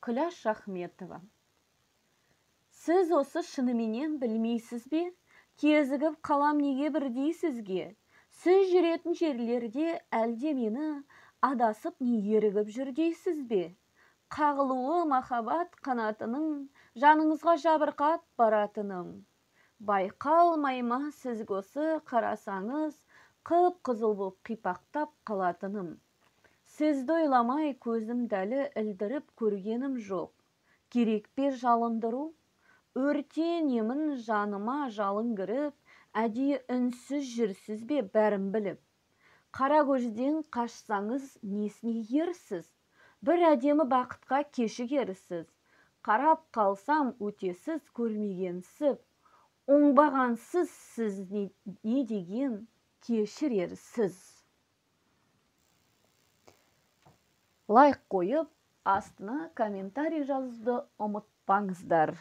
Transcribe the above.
Күләш Рахметова. Сіз осы шыныменен білмейсіз бе? Кезігіп қалам неге бір дейсізге? Сіз жүретін жерлерде әлде мені адасып не ерігіп жүр дейсіз бе? Қағылуы махаббат қанатының жаныңызға жабырқап баратыным. Байқалмай ма сіз осы қарасаңыз қып-қызыл боп қипақтап қалатыным. Сізді ойламай көзім дәлі ілдіріп көргенім жоқ. Керек пе жалындыру? Өртенемін жаныма жалын кіріп, әдейі үнсіз жүрсіз бе бәрін біліп? Қара көзден қашсаңыз несіне ерсіз? Бір әдемі бақытқа кешігерсіз. Қарап қалсам өтесіз көрмегенсіп, оңбағансыз сіз не деген кешірерсіз. Лайк қойып, астына комментарий жазуды ұмытпаңыздар.